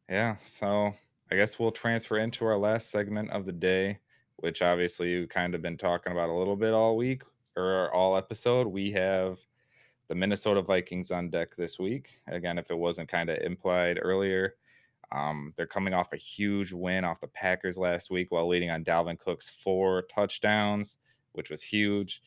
Yeah, so I guess we'll transfer into our last segment of the day, which obviously we've kind of been talking about a little bit all week or all episode. We have the Minnesota Vikings on deck this week. Again, if it wasn't kind of implied earlier, they're coming off a huge win off the Packers last week while leading on Dalvin Cook's 4 touchdowns, which was huge.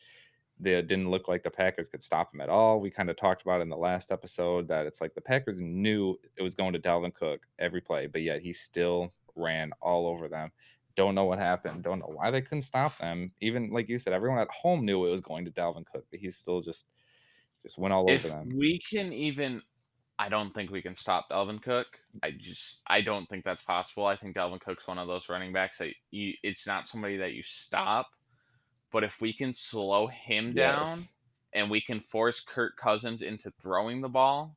They didn't look like the Packers could stop him at all. We kind of talked about in the last episode that it's like the Packers knew it was going to Dalvin Cook every play, but yet he still ran all over them. Don't know what happened. Don't know why they couldn't stop them. Even like you said, everyone at home knew it was going to Dalvin Cook, but he still just went all over If them. we can even I don't think we can stop Dalvin Cook. I don't think that's possible. I think Dalvin Cook's one of those running backs that it's not somebody that you stop, but if we can slow him down Yes. and we can force Kirk Cousins into throwing the ball,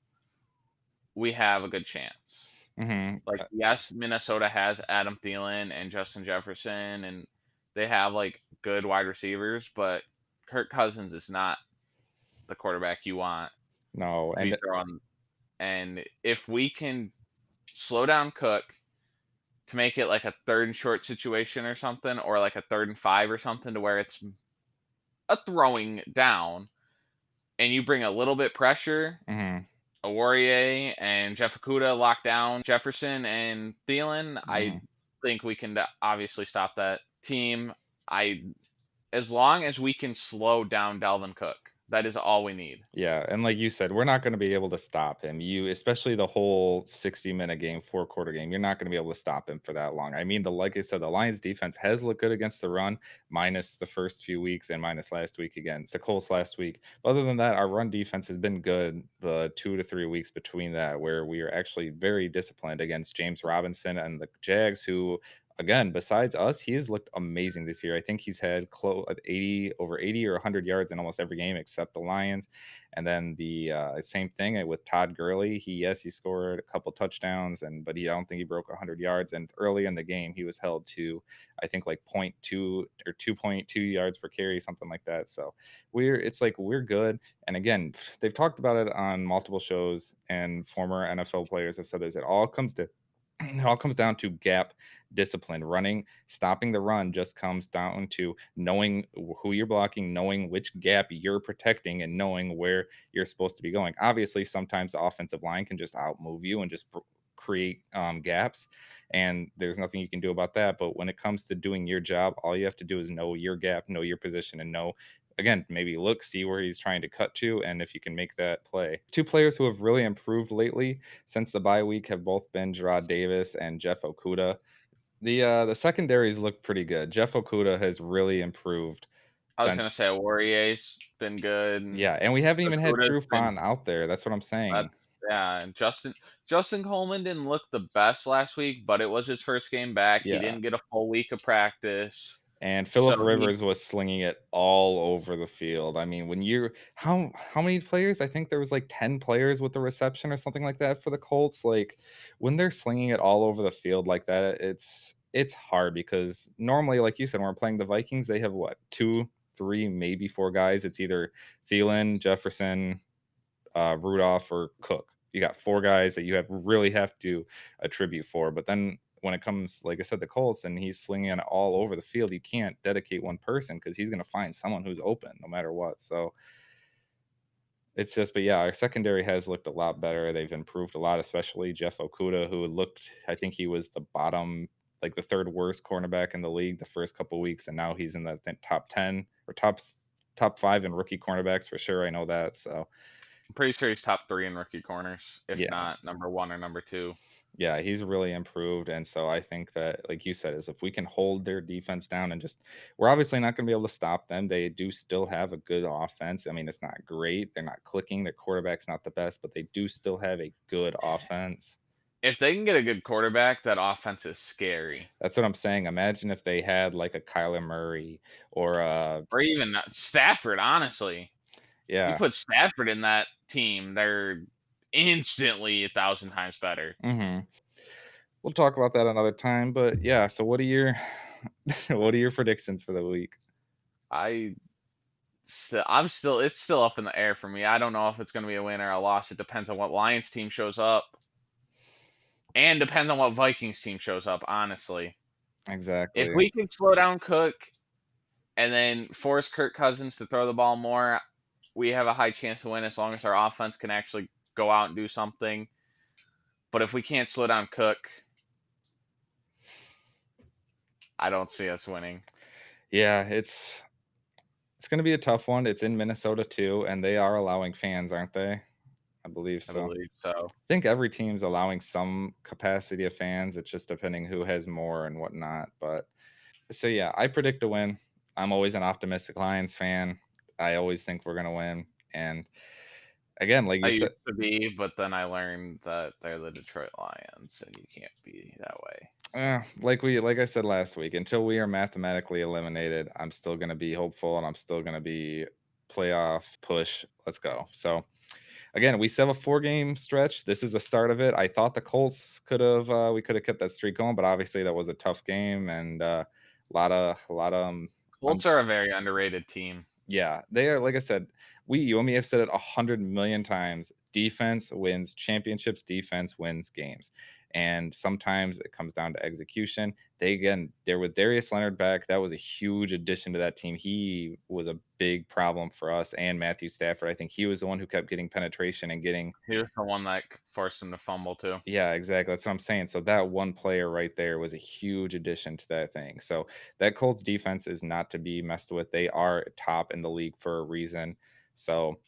we have a good chance. Hmm. Like, yes, Minnesota has Adam Thielen and Justin Jefferson, and they have, like, good wide receivers, but Kirk Cousins is not the quarterback you want No, to be and throwing. And if we can slow down Cook to make it like a 3rd and short situation or something, or like a 3rd and 5 or something to where it's a throwing down, and you bring a little bit pressure, mhm, Awarie and Jeff Okudah lock down Jefferson and Thielen, I mhm. think we can obviously stop that team. I As long as we can slow down Dalvin Cook, that is all we need. Yeah, and like you said, we're not gonna be able to stop him. You especially the whole 60-minute game, four-quarter game, you're not gonna be able to stop him for that long. I mean, the like I said, the Lions defense has looked good against the run, minus the first few weeks and minus last week against the Colts last week. But other than that, our run defense has been good, 2 to 3 weeks between that, where we are actually very disciplined against James Robinson and the Jags, who again, besides us, he has looked amazing this year. I think he's had 80 over 80 or 100 yards in almost every game except the Lions. And then the same thing with Todd Gurley. He scored a couple touchdowns, but I don't think he broke 100 yards. And early in the game, he was held to I think like point 0.2 or 2.2 yards per carry, something like that. So it's like we're good. And again, they've talked about it on multiple shows, and former NFL players have said this. It all comes down to gap discipline. Running, stopping the run just comes down to knowing who you're blocking, knowing which gap you're protecting, and knowing where you're supposed to be going. Obviously, sometimes the offensive line can just outmove you and just create gaps, and there's nothing you can do about that. But when it comes to doing your job, all you have to do is know your gap, know your position, and know again, maybe look, see where he's trying to cut to, and if you can make that play. Two players who have really improved lately since the bye week have both been Gerard Davis and Jeff Okuda. The secondaries look pretty good. Jeff Okuda has really improved I was gonna since say Awarie's been good, and yeah, and we haven't even had Okudah's True been Font out there. That's what I'm saying. that's yeah, and Justin Coleman didn't look the best last week, but it was his first game back. He Yeah. didn't get a full week of practice, And so Philip he Rivers was slinging it all over the field. I mean, when you're how many players? I think there was like 10 players with the reception or something like that for the Colts. Like when they're slinging it all over the field like that, it's hard because normally, like you said, when we're playing the Vikings, they have what, 2, 3, maybe 4 guys. It's either Thielen, Jefferson, Rudolph, or Cook. You got 4 guys that you really have to attribute for. But then when it comes, like I said, the Colts, and he's slinging it all over the field, you can't dedicate one person because he's going to find someone who's open no matter what. So it's just, but yeah, our secondary has looked a lot better. They've improved a lot, especially Jeff Okuda, who looked, I think he was the bottom, like the third worst cornerback in the league the first couple weeks, and now he's in the top 10 or top 5 in rookie cornerbacks for sure. I know that. So I'm pretty sure he's top 3 in rookie corners, if yeah, not number 1 or number 2. yeah, he's really improved, and so I think that, like you said, is if we can hold their defense down and just we're obviously not gonna be able to stop them. They do still have a good offense. I mean, it's not great. They're not clicking. Their quarterback's not the best, but they do still have a good offense. If they can get a good quarterback, that offense is scary. That's what I'm saying. Imagine if they had like a Kyler Murray or a Or even Stafford, honestly. You yeah. put Stafford in that team, they're instantly 1,000 times better. Mhm. We'll talk about that another time, but yeah, so what are your what are your predictions for the week? I I'm still it's still up in the air for me. I don't know if it's gonna be a win or a loss. It depends on what Lions team shows up. and depends on what Vikings team shows up, honestly. If Exactly. we can slow down Cook and then force Kirk Cousins to throw the ball more, we have a high chance to win as long as our offense can actually go out and do something. But if we can't slow down Cook, I don't see us winning. Yeah, it's gonna be a tough one. It's in Minnesota too, and they are allowing fans, aren't they? I believe I so. I believe so. think every team's allowing some capacity of fans. It's just depending who has more and whatnot. But so yeah, I predict a win. I'm always an optimistic Lions fan. I always think we're gonna win. And again, like I you said, used to be, but then I learned that they're the Detroit Lions, and you can't be that way. So like I said last week, until we are mathematically eliminated, I'm still gonna be hopeful and I'm still gonna be playoff push. Let's go. So again, we still have a 4-game stretch. This is the start of it. I thought the Colts could have we could have kept that streak going, but obviously that was a tough game and a lot of Colts are a very underrated team. yeah, they are like I said, you and me have said it 100 million times. Defense wins championships, defense wins games. And sometimes it comes down to execution. They again, they're with Darius Leonard back. That was a huge addition to that team. He was a big problem for us and Matthew Stafford. I think he was the one who kept getting penetration and getting He was the one that forced him to fumble too. yeah, exactly. That's what I'm saying. So that one player right there was a huge addition to that thing. So that Colts defense is not to be messed with. They are top in the league for a reason. So,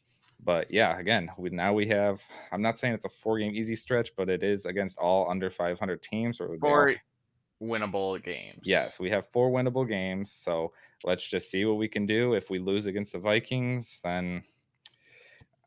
but yeah, again, now we have. I'm not saying it's a 4-game easy stretch, but it is against all under 500 teams, or they all. 4 winnable games. Yes, we have 4 winnable games. So let's just see what we can do. If we lose against the Vikings, then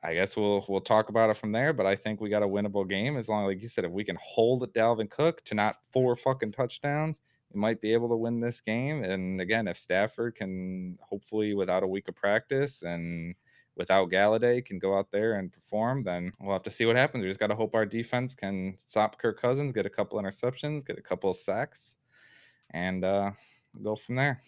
I guess we'll talk about it from there, but I think we got a winnable game as long like you said, if we can hold Dalvin Cook to not 4 fucking touchdowns, we might be able to win this game. And again, if Stafford can hopefully without a week of practice and without Galladay can go out there and perform, then we'll have to see what happens. We just got to hope our defense can stop Kirk Cousins, get a couple interceptions, get a couple of sacks, and go from there.